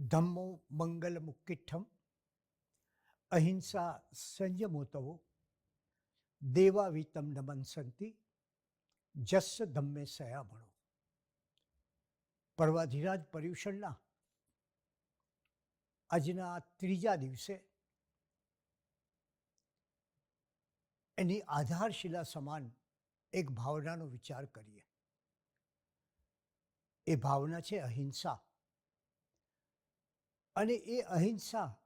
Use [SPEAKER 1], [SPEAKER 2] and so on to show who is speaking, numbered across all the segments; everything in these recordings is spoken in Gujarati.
[SPEAKER 1] ધમ્મો મંગલમુક્તિઠ્ઠમ અહિંસા સંયમોતવો દેવાવિતમ નમનસંતિ જસ્સ ધમ્મે સયામણો. પર્વાધિરાજ પર્યુષણના આજના ત્રીજા દિવસે એની આધારશિલા સમાન એક ભાવનાનો વિચાર કરીએ. એ ભાવના છે અહિંસા. અને એ અહિંસાની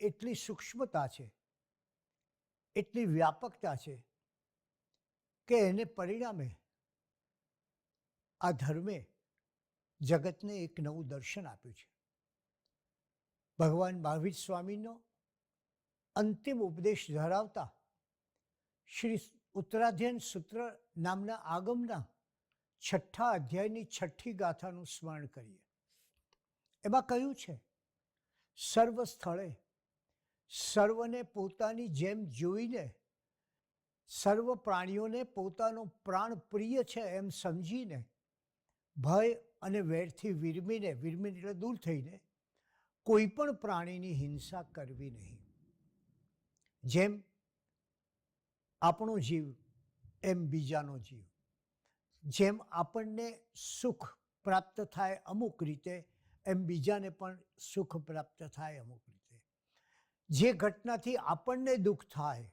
[SPEAKER 1] એટલી સૂક્ષ્મતા છે, એટલી વ્યાપકતા છે કે એને પરિણામે આ ધર્મે જગતને એક નવું દર્શન આપ્યું છે. ભગવાન મહાવીર સ્વામીનો અંતિમ ઉપદેશ ધરાવતા શ્રી ઉત્તરાધ્યયન સૂત્ર નામના આગમના 6 અધ્યાયની 6ઠ્ઠી ગાથાનું સ્મરણ કરીએ. એમાં કહ્યું છે, સર્વ સ્થળે સર્વને પોતાની જેમ જોઈને, સર્વ પ્રાણીઓને પોતાનો પ્રાણ પ્રિય છે એમ સમજીને, ભય અને વેરથી વિરમીને એટલે દૂર થઈને કોઈ પણ પ્રાણીની હિંસા કરવી નહીં. જેમ આપણો જીવ એમ બીજાનો જીવ. જેમ આપણને સુખ પ્રાપ્ત થાય અમુક રીતે, એમ બીજાને પણ સુખ પ્રાપ્ત થાય અમુક રીતે. જે ઘટનાથી આપણને દુઃખ થાય,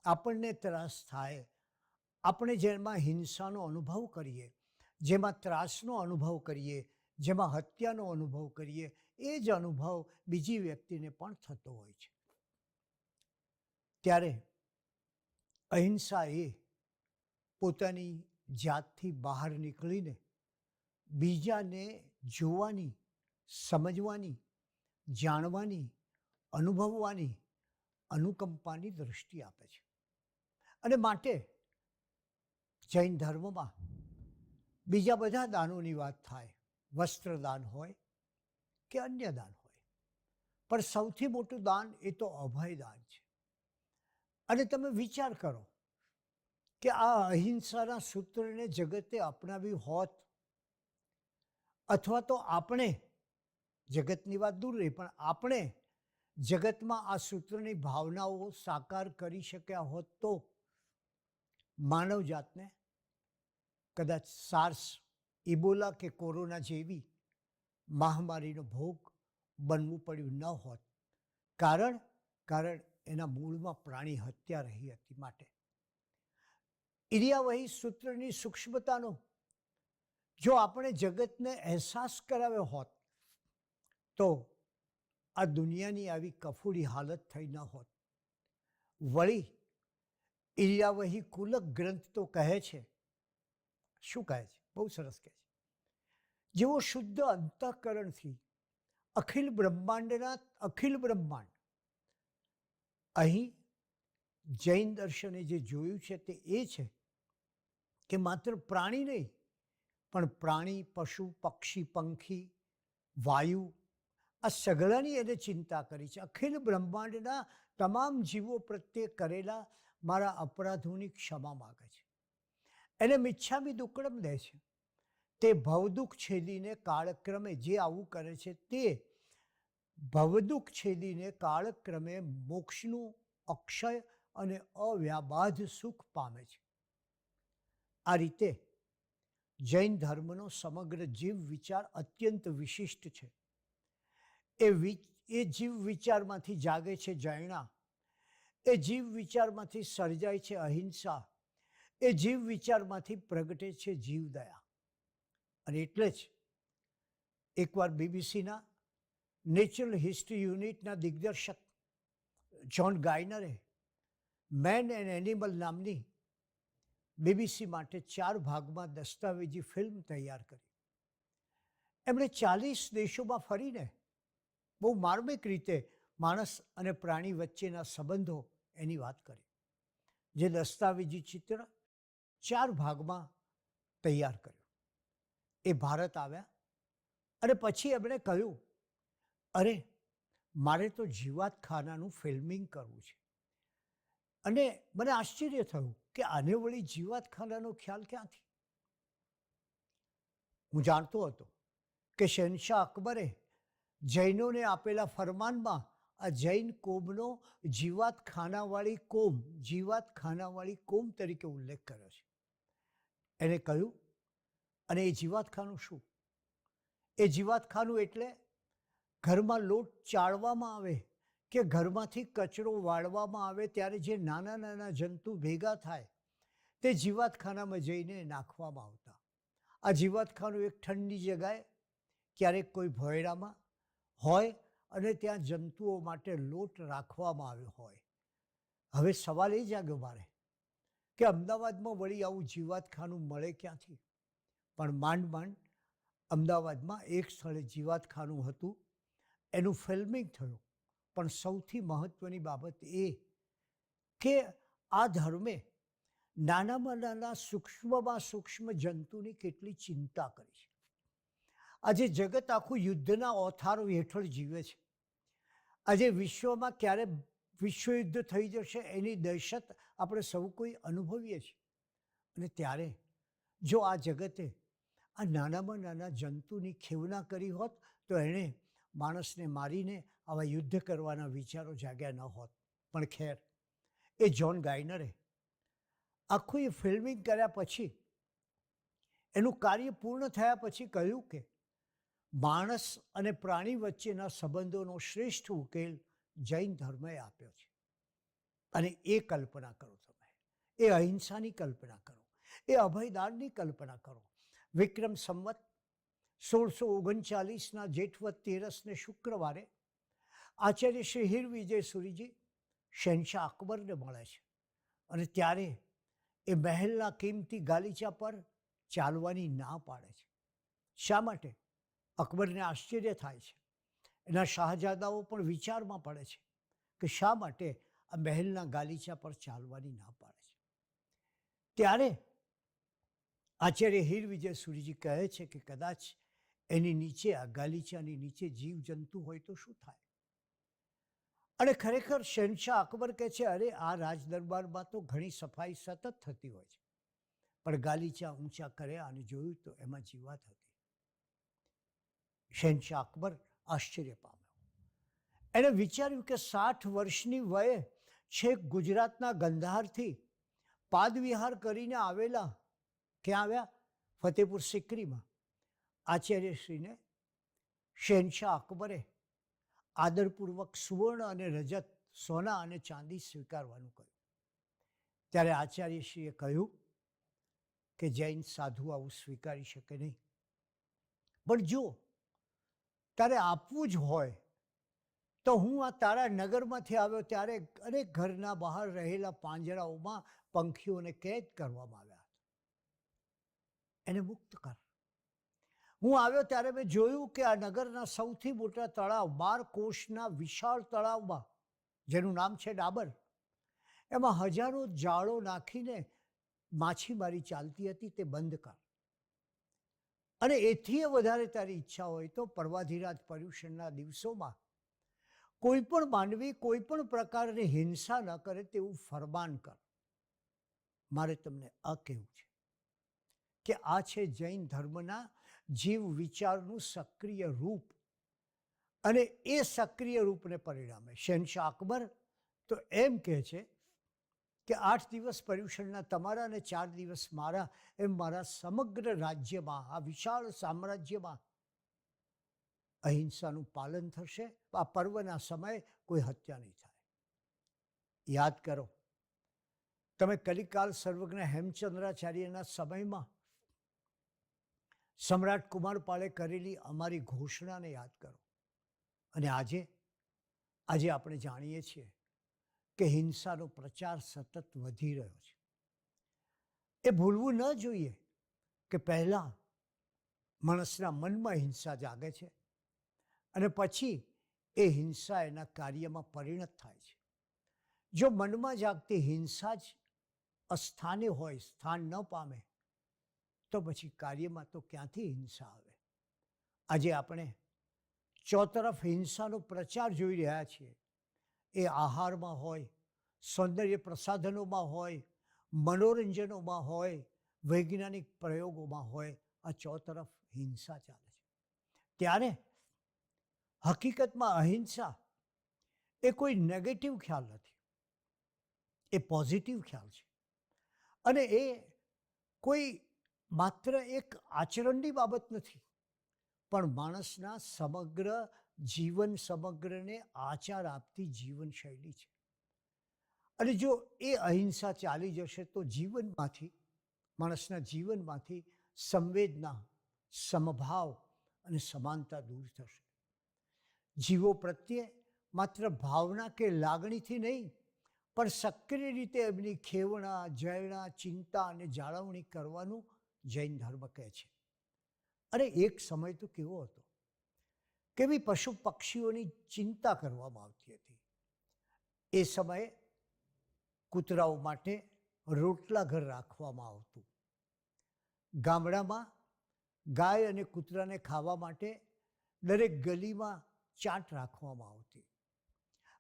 [SPEAKER 1] આપણને ત્રાસ થાય, આપણે જેમાં હિંસાનો અનુભવ કરીએ, જેમાં ત્રાસનો અનુભવ કરીએ, જેમાં હત્યાનો અનુભવ કરીએ, એ જ અનુભવ બીજી વ્યક્તિને પણ થતો હોય છે. ત્યારે અહિંસા એ પોતાની જાતથી બહાર નીકળીને બીજાને જોવાની, સમજવાની, જાણવાની, અનુભવવાની, અનુકંપાની દૃષ્ટિ આપે છે. અને માટે જૈન ધર્મમાં બીજા બધા દાનોની વાત થાય, વસ્ત્રદાન હોય કે અન્ય દાન હોય, પણ સૌથી મોટું દાન એ તો અભયદાન છે. અને તમે વિચાર કરો કે આ અહિંસાના સૂત્રને જગતે અપનાવ્યું હોત, અથવા તો આપણે, જગતની વાત દૂર રહી, પણ આપણે જગતમાં આ સૂત્રની ભાવનાઓ સાકાર કરી શક્યા હોત તો માનવજાતને કદાચ સાર્સ, ઇબોલા કે કોરોના જેવી મહામારીનો ભોગ બનવું પડ્યું ન હોત. કારણ એના મૂળમાં પ્રાણી હત્યા રહી હતી. માટે ઇરિયાવહી સૂત્રની સૂક્ષ્મતાનો જો આપણે જગતને અહેસાસ કરાવ્યો હોત તો આ દુનિયાની આવી કફોડી હાલત થઈ ન હોત. વળી ઇરિયાવહી કુલક ગ્રંથ તો કહે છે, શું કહે છે? બહુ સરસ કહે છે, જેઓ શુદ્ધ અંતઃકરણથી અખિલ બ્રહ્માંડ અહીં જૈન દર્શને જે જોયું છે તે એ છે કે માત્ર પ્રાણી નહીં, પણ પ્રાણી, પશુ, પક્ષી, પંખી, વાયુ, આ સઘળાની એને ચિંતા કરી છે. અખિલ બ્રહ્માંડના તમામ જીવો પ્રત્યે કરેલા મારા અપરાધોની ક્ષમા માગે છે. એને મિચ્છામિ દુક્કડમ દે છે. તે ભવદુઃખ છેદીને કાળક્રમે જે આવું કરે છે તે ભવદુઃખ છેદીને કાળક્રમે મોક્ષનું અક્ષય અને અવ્યાબાધ સુખ પામે છે. આ રીતે જૈન ધર્મનો સમગ્ર જીવ વિચાર અત્યંત વિશિષ્ટ છે. એ જીવ વિચારમાંથી જાગે છે જૈણા. એ જીવ વિચારમાંથી સર્જાય છે અહિંસા. એ જીવ વિચારમાંથી પ્રગટે છે જીવદયા. અને એટલે જ એકવાર બીબીસીના નેચરલ હિસ્ટ્રી યુનિટના દિગ્દર્શક જ્હોન ગાયનરે મેન એન્ડ એનિમલ નામની બીબીસી માટે 4 ભાગમાં દસ્તાવેજી ફિલ્મ તૈયાર કરી. એમણે 40 દેશોમાં ફરીને બહુ માર્મિક રીતે માણસ અને પ્રાણી વચ્ચેના સંબંધો એની વાત કરી. જે દસ્તાવેજી ચિત્ર 4 ભાગમાં તૈયાર કર્યું. એ ભારત આવ્યા અને પછી એમણે કહ્યું, અરે મારે તો જીવાતખાનાનું ફિલ્મિંગ કરવું છે. અને મને આશ્ચર્ય થયું કે આને વળી જીવાતખાનાનો ખ્યાલ ક્યાંથી? હું જાણતો હતો કે શહેનશાહ અકબરે જૈનોને આપેલા ફરમાનમાં આ જૈન કોમનો જીવાતખાનાવાળી કોમ તરીકે ઉલ્લેખ કર્યો છે. એને કહ્યું, અને એ જીવાતખાનું શું? એ જીવાતખાનું એટલે ઘરમાં લોટ ચાળવામાં આવે કે ઘરમાંથી કચરો વાળવામાં આવે ત્યારે જે નાના નાના જંતુ ભેગા થાય તે જીવાતખાનામાં જઈને નાખવામાં આવતા. આ જીવાતખાનું એક ઠંડી જગાએ, ક્યારેક કોઈ ભોયરામાં હોય અને ત્યાં જંતુઓ માટે લોટ રાખવામાં આવ્યો હોય. હવે સવાલ એ જાગ્યો મારે કે અમદાવાદમાં વળી આવું જીવાતખાનું મળે ક્યાંથી? પણ માંડ અમદાવાદમાં એક સ્થળે જીવાતખાનું હતું, એનું ફિલ્મિંગ થયું. પણ સૌથી મહત્વની બાબત એ કે આ ધર્મે નાનામાં નાના સૂક્ષ્મમાં સૂક્ષ્મ જંતુની કેટલી ચિંતા કરી છે. આજે જગત આખું યુદ્ધના ઓથારો હેઠળ જીવે છે. આજે વિશ્વમાં ક્યારે વિશ્વયુદ્ધ થઈ જશે એની દહેશત આપણે સૌ કોઈ અનુભવીએ છીએ. અને ત્યારે જો આ જગતે આ નાનામાં નાના જંતુની ખેવના કરી હોત તો એણે માણસને મારીને આવા યુદ્ધ કરવાના વિચારો જાગ્યા ન હોત. પણ ખેર, એ જ્હોન ગાયનરે આખું એ ફિલ્મિંગ કર્યા પછી, એનું કાર્ય પૂર્ણ થયા પછી કહ્યું કે માણસ અને પ્રાણી વચ્ચેના સંબંધોનો શ્રેષ્ઠ ઉકેલ જૈન ધર્મએ આપ્યો છે. અને એ કલ્પના કરો તમે, એ અહિંસાની કલ્પના કરો, એ અભયદાનની કલ્પના કરો. વિક્રમ સંવત 1639ના જેઠવદ 13ને શુક્રવારે આચાર્ય શ્રી હીર વિજય સુરીજી શહેનશાહ અકબરને મળે છે. અને ત્યારે એ મહેલના કિંમતી ગાલીચા પર ચાલવાની ના પાડે છે. શા માટે? અકબરને આશ્ચર્ય થાય છે. એના શાહજાદાઓ પણ વિચારમાં પડે છે કે શા માટે આ મહેલના ગાલીચા પર ચાલવાની ના પાડે છે. ત્યારે આચાર્ય હીર વિજય સુરીજી કહે છે કે કદાચ એની નીચે, આ ગાલીચાની નીચે જીવજંતુ હોય તો શું થાય? અને ખરેખર શહેનશાહ અકબર કહે છે, અરે આ રાજદરબારમાં તો ઘણી સફાઈ સતત થતી હોય છે, પણ ગાલીચા ઊંચા કર્યા અને જોયું તો એમાં જીવાત હતી. શહેનશાહ અકબર આશ્ચર્ય પામ્યો. એણે વિચાર્યું કે 60 વર્ષની વયે છેક ગુજરાતના ગંધારથી પાદવિહાર કરીને આવેલા, ક્યાં આવ્યા? ફતેપુર સિકરીમાં. આચાર્યશ્રીને શહેનશાહ અકબરે આદરપૂર્વક સુવર્ણ અને રજત, સોના અને ચાંદી સ્વીકારવાનું કહ્યું. ત્યારે આચાર્યશ્રીએ કહ્યું કે જૈન સાધુ આવું સ્વીકારી શકે નહીં. પણ જો તારે આપવું જ હોય તો હું આ તારા નગરમાંથી આવ્યો ત્યારે અનેક ઘરના બહાર રહેલા પાંજરાઓમાં પંખીઓને કેદ કરવામાં આવ્યા હતા. એને મુક્ત કર. હું આવ્યો ત્યારે મેં જોયું કે આ નગરના સૌથી મોટા તળાવ, 12 કોષના વિશાળ તળાવમાં, જેનું નામ છે ડાબર, એમાં હજારો જાળો નાખીને માછીમારી ચાલતી હતી, તે બંધ કર. અને એથી વધારે તારી ઈચ્છા હોય તો પર્વાધિરાજ પર્યુષણના દિવસોમાં કોઈ પણ માનવી કોઈ પણ પ્રકારની હિંસા ન કરે તેવું ફરમાન કર. મારે તમને આ કહેવું છે કે આ છે જૈન ધર્મના જીવ વિચારનું સક્રિય રૂપ. અને એ સક્રિય રૂપને પરિણામે શહેનશાહ અકબર તો એમ કહે છે કે 8 દિવસ પર્યુષણના તમારા અને 4 દિવસ મારા, એમ મારા સમગ્ર રાજ્યમાં, આ વિશાળ સામ્રાજ્યમાં અહિંસાનું પાલન થશે. આ પર્વના સમયે કોઈ હત્યા નહીં થાય. યાદ કરો, તમે કલિકાલ સર્વજ્ઞ હેમચંદ્રાચાર્યના સમયમાં સમ્રાટ કુમારપાળે કરેલી અમારી ઘોષણાને યાદ કરો. અને આજે આપણે જાણીએ છીએ કે હિંસાનો પ્રચાર સતત વધી રહ્યો છે. એ ભૂલવું ન જોઈએ કે પહેલાં માણસના મનમાં હિંસા જાગે છે અને પછી એ હિંસા એના કાર્યમાં પરિણત થાય છે. જો મનમાં જાગતી હિંસા જ અસ્થાને હોય, સ્થાન ન પામે, તો પછી કાર્યમાં તો ક્યાંથી હિંસા આવે? આજે આપણે ચોતરફ હિંસાનો પ્રચાર જોઈ રહ્યા છીએ. એ આહારમાં હોય, સૌંદર્ય પ્રસાધનોમાં હોય, મનોરંજનોમાં હોય, વૈજ્ઞાનિક પ્રયોગોમાં હોય, આ ચોતરફ હિંસા ચાલે છે. ત્યારે હકીકતમાં અહિંસા એ કોઈ નેગેટિવ ખ્યાલ નથી, એ પોઝિટિવ ખ્યાલ છે. અને એ કોઈ માત્ર એક આચરણની બાબત નથી, પણ માણસના સમગ્ર જીવન સમગ્રને આચાર આપતી જીવનશૈલી છે. અને જો એ અહિંસા ચાલી જશે તો જીવનમાંથી, માણસના જીવનમાંથી સંવેદના, સમભાવ અને સમાનતા દૂર થશે. જીવો પ્રત્યે માત્ર ભાવના કે લાગણીથી નહીં, પણ સક્રિય રીતે એમની ખેવણા, જયણા, ચિંતા અને જાળવણી કરવાનું જૈન ધર્મ કહે છે. અને એક સમય તો કેવો હતો કે ભાઈ પશુ પક્ષીઓની ચિંતા કરવામાં આવતી હતી. એ સમયે કૂતરાઓ માટે રોટલા ઘર રાખવામાં આવતું. ગામડામાં ગાય અને કૂતરાને ખાવા માટે દરેક ગલીમાં ચાટ રાખવામાં આવતી.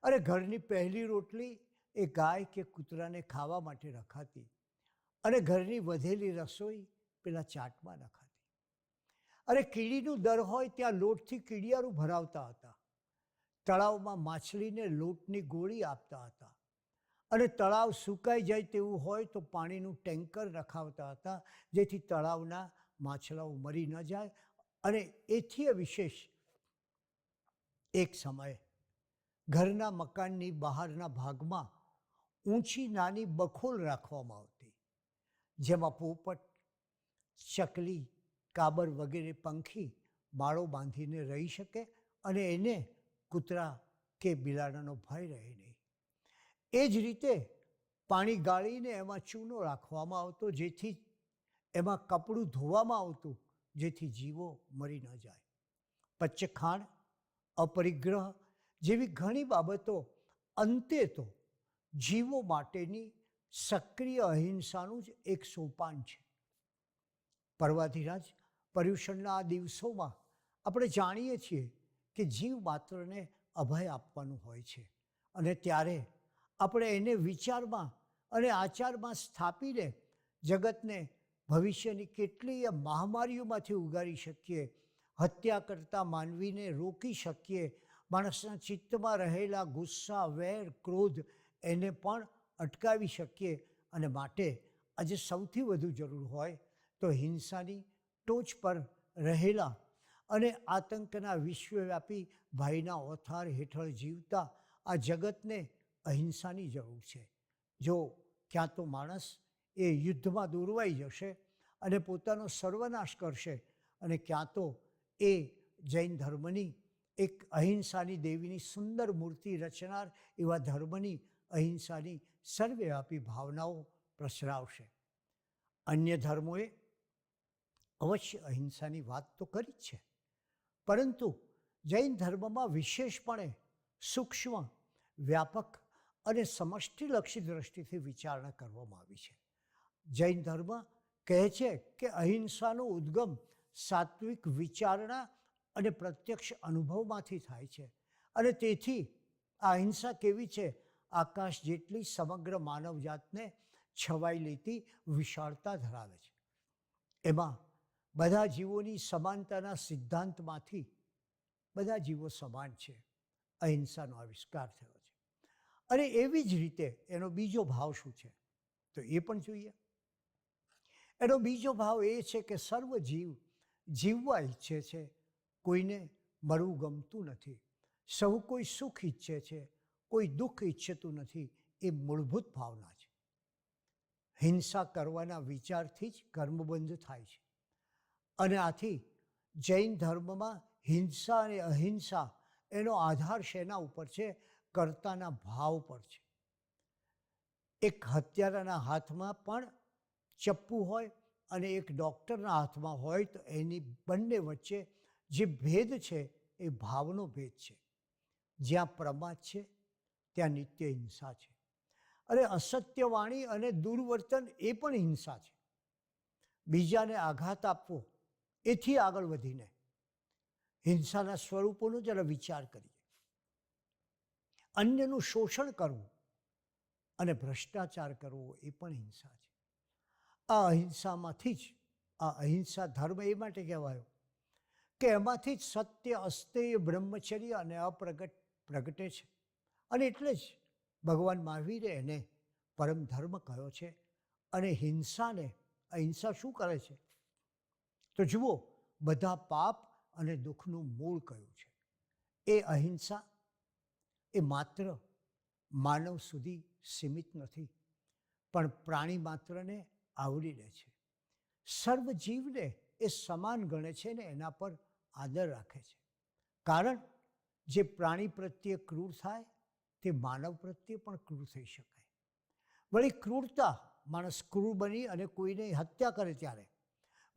[SPEAKER 1] અને ઘરની પહેલી રોટલી એ ગાય કે કૂતરાને ખાવા માટે રખાતી, અને ઘરની વધેલી રસોઈ પેલા ચાટમાં નખાતી. અને કીડીનું દર હોય ત્યાં લોટથી કીડિયારું ભરાવતા હતા. તળાવમાં માછલીને લોટની ગોળી આપતા હતા. અને તળાવ સુકાઈ જાય તેવું હોય તો પાણીનું ટેન્કર રખાવતા હતા, જેથી તળાવના માછલાઓ મરી ન જાય. અને એથી વિશેષ એક સમયે ઘરના મકાનની બહારના ભાગમાં ઊંચી નાની બખોલ રાખવામાં આવતી, જેમાં પોપટ, ચકલી, કાબર વગેરે પંખી માળો બાંધીને રહી શકે અને એને કૂતરા કે બિલાડાનો ભય રહે નહીં. એ જ રીતે પાણી ગાળીને એમાં ચૂનો રાખવામાં આવતો, જેથી એમાં કપડું ધોવામાં આવતું, જેથી જીવો મરી ન જાય. પચ્ચખાણ, અપરિગ્રહ જેવી ઘણી બાબતો અંતે તો જીવો માટેની સક્રિય અહિંસાનું જ એક સોપાન છે. પર્વાધિરાજ પર્યુષણના આ દિવસોમાં આપણે જાણીએ છીએ કે જીવ માત્રને અભય આપવાનું હોય છે. અને ત્યારે આપણે એને વિચારમાં અને આચારમાં સ્થાપીને જગતને ભવિષ્યની કેટલીય મહામારીઓમાંથી ઉગારી શકીએ, હત્યા કરતા માનવીને રોકી શકીએ, માણસના ચિત્તમાં રહેલા ગુસ્સા, વેર, ક્રોધ એને પણ અટકાવી શકીએ. અને માટે આજે સૌથી વધુ જરૂર હોય તો હિંસાની ટોચ પર રહેલા અને આતંકના વિશ્વવ્યાપી ભયના ઓથાર હેઠળ જીવતા આ જગતને અહિંસાની જરૂર છે. જો ક્યાં તો માણસ એ યુદ્ધમાં દોરવાઈ જશે અને પોતાનો સર્વનાશ કરશે, અને ક્યાં તો એ જૈન ધર્મની એક અહિંસાની દેવીની સુંદર મૂર્તિ રચનાર એવા ધર્મની અહિંસાની સર્વવ્યાપી ભાવનાઓ પ્રસરાવશે. અન્ય ધર્મોએ અવશ્ય અહિંસાની વાત તો કરી જ છે, પરંતુ જૈન ધર્મમાં વિશેષપણે સૂક્ષ્મ, વ્યાપક અને સમષ્ટિલક્ષી દ્રષ્ટિથી વિચારણા કરવામાં આવી છે. જૈન ધર્મ કહે છે કે અહિંસાનો ઉદ્ગમ સાત્વિક વિચારણા અને પ્રત્યક્ષ અનુભવમાંથી થાય છે. અને તેથી આ અહિંસા કેવી છે? આકાશ જેટલી સમગ્ર માનવજાતને છવાઈ લેતી વિશાળતા ધરાવે છે. એમાં બધા જીવોની સમાનતાના સિદ્ધાંતમાંથી બધા જીવો સમાન છે, અહિંસાનો આવિષ્કાર થયો છે. અને એવી જ રીતે એનો બીજો ભાવ શું છે તો એ પણ જોઈએ. એનો બીજો ભાવ એ છે કે સર્વ જીવ જીવવા ઈચ્છે છે, કોઈને મરવું ગમતું નથી, સહુ કોઈ સુખ ઈચ્છે છે, કોઈ દુઃખ ઈચ્છતું નથી. એ મૂળભૂત ભાવના છે. હિંસા કરવાના વિચારથી જ કર્મબંધ થાય છે. અને આથી જૈન ધર્મમાં હિંસા અને અહિંસા એનો આધાર શેના ઉપર છે? કર્તાના ભાવ પર છે. એક હત્યારાના હાથમાં પણ ચપ્પુ હોય અને એક ડૉક્ટરના હાથમાં હોય તો એની બંને વચ્ચે જે ભેદ છે એ ભાવનો ભેદ છે. જ્યાં પ્રમાદ છે ત્યાં નિત્ય હિંસા છે. અને અસત્ય વાણી અને દુર્વર્તન એ પણ હિંસા છે. બીજાને આઘાત આપવો, એથી આગળ વધીને હિંસાના સ્વરૂપોનો જરા વિચાર કરીએ. અન્યનું શોષણ કરવું અને ભ્રષ્ટાચાર કરવો એ પણ હિંસા છે. આ અહિંસામાંથી જ આ અહિંસા ધર્મ એ માટે કહેવાયો કે એમાંથી જ સત્ય, અસ્તેય, બ્રહ્મચર્ય અને પ્રગટે છે. અને એટલે જ ભગવાન મહાવીરે એને પરમ ધર્મ કહ્યો છે. અને હિંસાને, અહિંસા શું કરે છે? તો જુઓ, બધા પાપ અને દુઃખનું મૂળ કયું છે? એ અહિંસા એ માત્ર માનવ સુધી સીમિત નથી, પણ પ્રાણી માત્રને આવરી લે છે. સર્વ જીવને એ સમાન ગણે છે ને એના પર આદર રાખે છે. કારણ જે પ્રાણી પ્રત્યે ક્રૂર થાય તે માનવ પ્રત્યે પણ ક્રૂર થઈ શકાય. વળી ક્રૂરતા, માણસ ક્રૂર બની અને કોઈને હત્યા કરે ત્યારે,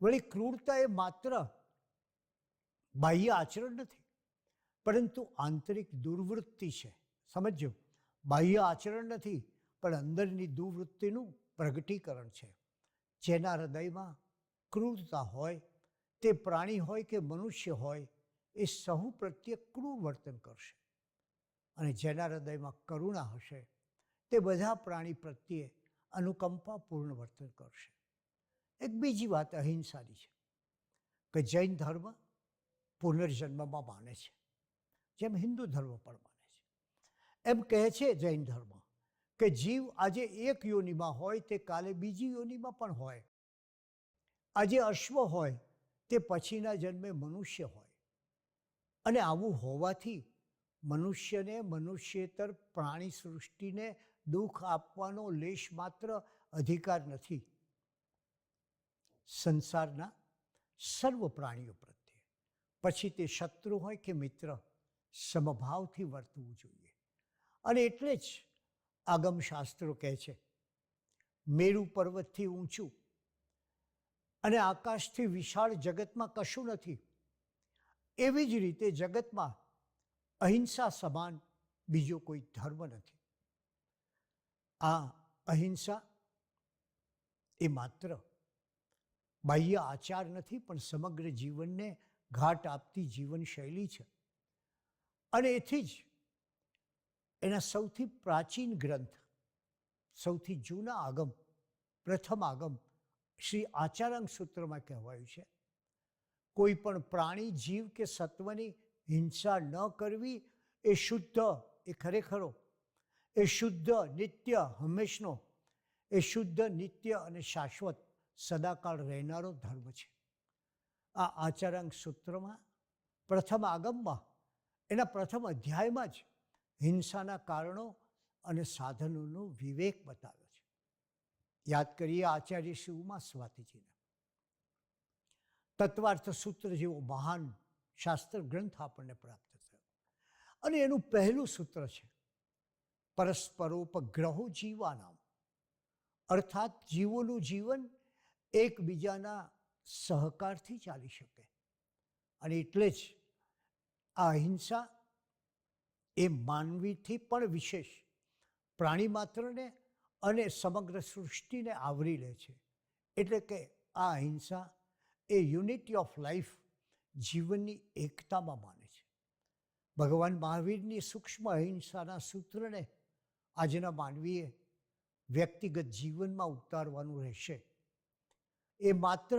[SPEAKER 1] વળી ક્રૂરતા એ માત્ર બાહ્ય આચરણ નથી, પરંતુ આંતરિક દુર્વૃત્તિ છે. સમજો, બાહ્ય આચરણ નથી, પણ અંદરની દુર્વૃત્તિનું પ્રગટીકરણ છે. જેના હૃદયમાં ક્રૂરતા હોય, તે પ્રાણી હોય કે મનુષ્ય હોય, એ સહુ પ્રત્યે ક્રૂર વર્તન કરશે. અને જેના હૃદયમાં કરુણા હશે, તે બધા પ્રાણી પ્રત્યે અનુકંપાપૂર્ણ વર્તન કરશે. એક બીજી વાત અહિંસાની છે કે જૈન ધર્મ પુનર્જન્મમાં માને છે, જેમ હિન્દુ ધર્મ પણ માને છે. એમ કહે છે જૈન ધર્મ કે જીવ આજે એક યોનિમાં હોય તે કાલે બીજી યોનિમાં પણ હોય. આજે અશ્વ હોય તે પછીના જન્મે મનુષ્ય હોય. અને આવું હોવાથી મનુષ્યને, મનુષ્યેતર પ્રાણી સૃષ્ટિને દુઃખ આપવાનો લેશ માત્ર અધિકાર નથી. સંસારના સર્વ પ્રાણીઓ પ્રત્યે, પછી તે શત્રુ હોય કે મિત્ર, સમભાવથી વર્તવું જોઈએ. અને એટલે જ આગમશાસ્ત્રો કહે છે, મેરુ પર્વતથી ઊંચું અને આકાશથી વિશાળ જગતમાં કશું નથી. એવી જ રીતે જગતમાં અહિંસા સમાન બીજો કોઈ ધર્મ નથી. આ અહિંસા એ માત્ર બાહ્ય આચાર નથી, પણ સમગ્ર જીવનને ઘાટ આપતી જીવનશૈલી છે. અને એથી જ એના સૌથી પ્રાચીન ગ્રંથ, સૌથી જૂના આગમ, પ્રથમ આગમ શ્રી આચારાંગ સૂત્રમાં કહેવાયું છે, કોઈ પણ પ્રાણી, જીવ કે સત્વની હિંસા ન કરવી એ શુદ્ધ, એ ખરેખરો, એ શુદ્ધ, નિત્ય, હંમેશનો, એ શુદ્ધ, નિત્ય અને શાશ્વત, સદાકાળ રહેનારો ધર્મ છે. આ આચારાંગ સૂત્રમાં પ્રથમ આગમમાં, એના પ્રથમ અધ્યાયમાં જ હિંસાના કારણો અને સાધનોનો વિવેક બતાવ્યો છે. યાદ કરીએ આચાર્ય શ્રી ઉમા સ્વાતીજીને. તત્વાર્થ સૂત્ર જેવો મહાન શાસ્ત્ર ગ્રંથ આપણને પ્રાપ્ત થયો. અને એનું પહેલું સૂત્ર છે, પરસ્પરોપગ્રહો જીવાનામ, અર્થાત જીવોનું જીવન એકબીજાના સહકારથી ચાલી શકે. અને એટલે જ આ અહિંસા એ માનવીથી પણ વિશેષ પ્રાણી માત્રને અને સમગ્ર સૃષ્ટિને આવરી લે છે. એટલે કે આ અહિંસા એ યુનિટી ઓફ લાઈફ, જીવનની એકતામાં માને છે. ભગવાન મહાવીરની સૂક્ષ્મ અહિંસાના સૂત્રને આજના માનવીએ વ્યક્તિગત જીવનમાં ઉતારવાનું રહેશે. એ માત્ર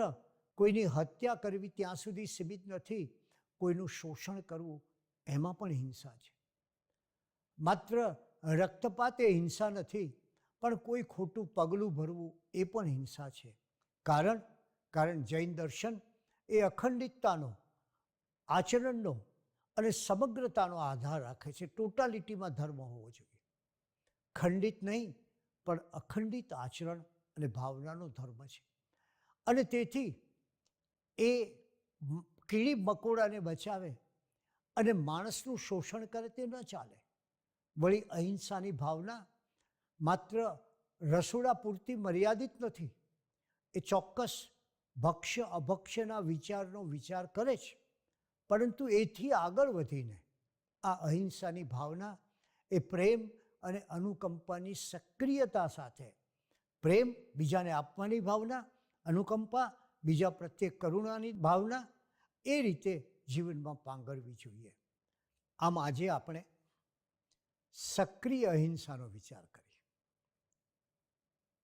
[SPEAKER 1] કોઈની હત્યા કરવી ત્યાં સુધી સીમિત નથી, કોઈનું શોષણ કરવું એમાં પણ હિંસા છે. માત્ર રક્તપાત એ હિંસા નથી, પણ કોઈ ખોટું પગલું ભરવું એ પણ હિંસા છે. કારણ જૈન દર્શન એ અખંડિતતાનો, આચરણનો અને સમગ્રતાનો આધાર રાખે છે. ટોટાલિટીમાં ધર્મ હોવો જોઈએ. ખંડિત નહીં, પણ અખંડિત આચરણ અને ભાવનાનો ધર્મ છે. અને તેથી એ કીડી મકોડાને બચાવે અને માણસનું શોષણ કરે તે ન ચાલે. વળી અહિંસાની ભાવના માત્ર રસોડા પૂરતી મર્યાદિત નથી. એ ચોક્કસ ભક્ષ્ય અભક્ષ્યના વિચારનો વિચાર કરે છે, પરંતુ એથી આગળ વધીને આ અહિંસાની ભાવના એ પ્રેમ અને અનુકંપાની સક્રિયતા સાથે, પ્રેમ બીજાને આપવાની ભાવના, અનુકંપા બીજા પ્રત્યે કરુણાની ભાવના, એ રીતે જીવનમાં પાંગરવી જોઈએ. આમ આજે આપણે સક્રિય અહિંસાનો વિચાર કરીએ,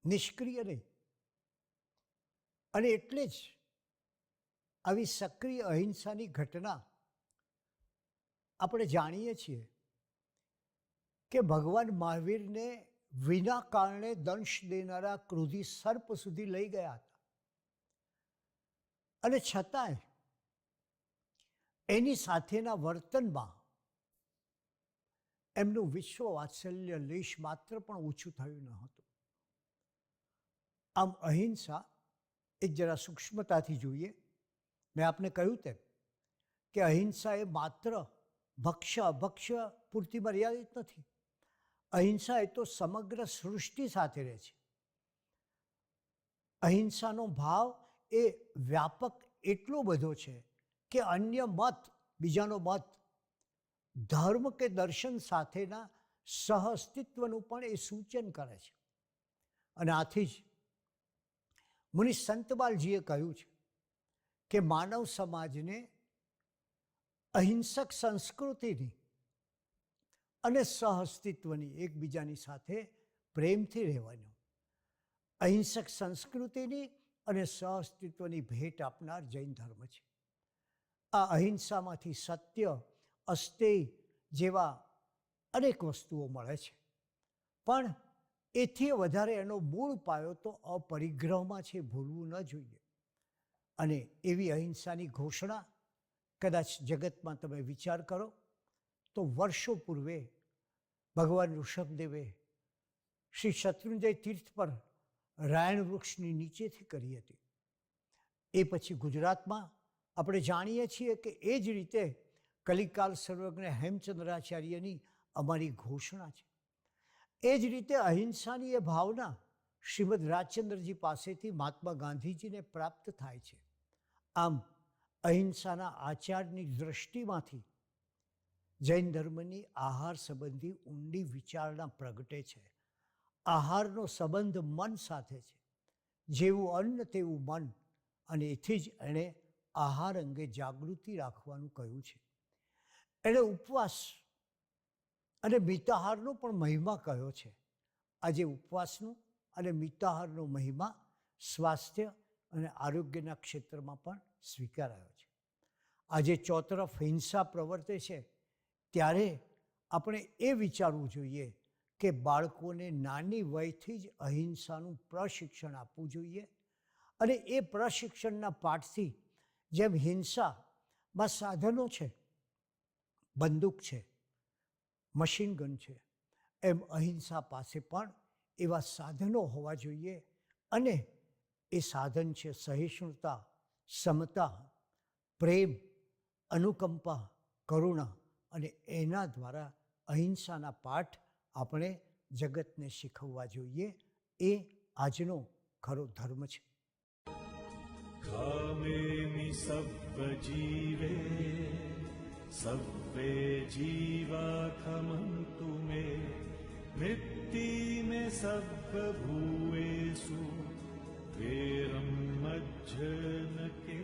[SPEAKER 1] નિષ્ક્રિય નહીં. અને એટલે જ આવી સક્રિય અહિંસાની ઘટના આપણે જાણીએ છીએ કે ભગવાન મહાવીરને વિના કારણે દંશ દેનારા ક્રોધી સર્પ સુધી લઈ ગયા હતા, અને છતાંય એની સાથેના વર્તનમાં એમનું વિશ્વ વાત્સલ્ય લેશ માત્ર પણ ઓછું થયું ન હતું. આમ અહિંસા એક જરા સૂક્ષ્મતાથી જોઈએ. મેં આપને કહ્યું તેમ કે અહિંસા એ માત્ર ભક્ષ્ય અભક્ષ્ય પૂરતી મર્યાદિત નથી. અહિંસા એ તો સમગ્ર સૃષ્ટિ સાથે રહે છે. અહિંસાનો ભાવ એ વ્યાપક એટલો બધો છે કે અન્ય મત, બીજાનો મત, ધર્મ કે દર્શન સાથેના સહઅસ્તિત્વનું પણ એ સૂચન કરે છે. અને આથી જ મુનિ સંતબાલજીએ કહ્યું છે કે માનવ સમાજને અહિંસક સંસ્કૃતિની અને સહઅસ્તિત્વની, એકબીજાની સાથે પ્રેમથી રહેવાનું, અહિંસક સંસ્કૃતિની અને સહઅસ્તિત્વની ભેટ આપનાર જૈન ધર્મ છે. આ અહિંસામાંથી સત્ય, અસ્તેય જેવા અનેક વસ્તુઓ મળે છે, પણ એથી વધારે એનો મૂળ પાયો તો અપરિગ્રહમાં છે, ભૂલવું ન જોઈએ. અને એવી અહિંસાની ઘોષણા કદાચ જગતમાં તમે વિચાર કરો તો વર્ષો પૂર્વે ભગવાન ઋષભદેવે શ્રી શત્રુંજય તીર્થ પર રાયણ વૃક્ષની નીચેથી કરી હતી. એ પછી ગુજરાતમાં આપણે જાણીએ છીએ કે એ જ રીતે કલિકાલ સર્વજ્ઞ હેમચંદ્રાચાર્યની અમારી ઘોષણા છે. એ જ રીતે અહિંસાની એ ભાવના શ્રીમદ રાજચંદ્રજી પાસેથી મહાત્મા ગાંધીજીને પ્રાપ્ત થાય છે. આમ અહિંસાના આચારની દૃષ્ટિમાંથી જૈન ધર્મની આહાર સંબંધી ઊંડી વિચારણા પ્રગટે છે. આહારનો સંબંધ મન સાથે છે. જેવું અન્ન તેવું મન, અને એથી જ એણે આહાર અંગે જાગૃતિ રાખવાનું કહ્યું છે. એણે ઉપવાસ અને મિતાહારનો પણ મહિમા કહ્યો છે. આજે ઉપવાસનો અને મિતાહારનો મહિમા સ્વાસ્થ્ય અને આરોગ્યના ક્ષેત્રમાં પણ સ્વીકારાયો છે. આજે ચોતરફ હિંસા પ્રવર્તે છે ત્યારે આપણે એ વિચારવું જોઈએ કે બાળકોને નાની વયથી જ અહિંસાનું પ્રશિક્ષણ આપવું જોઈએ. અને એ પ્રશિક્ષણના પાઠથી જેમ હિંસામાં સાધનો છે, બંદૂક છે, મશીન ગન છે, એમ અહિંસા પાસે પણ એવા સાધનો હોવા જોઈએ. અને એ સાધન છે સહિષ્ણુતા, સમતા, પ્રેમ, અનુકંપા, કરુણા. અને એના દ્વારા અહિંસાના પાઠ આપણે જગતને શીખવવા જોઈએ. એ આજનો ખરો ધર્મ છે.
[SPEAKER 2] કામેમિ સબ્બ જીવે સબ્બે જીવા ખમંતુ મે મૃત્તિ મે સબ્બ ભૂએષુ વેરમ મજ્જન કે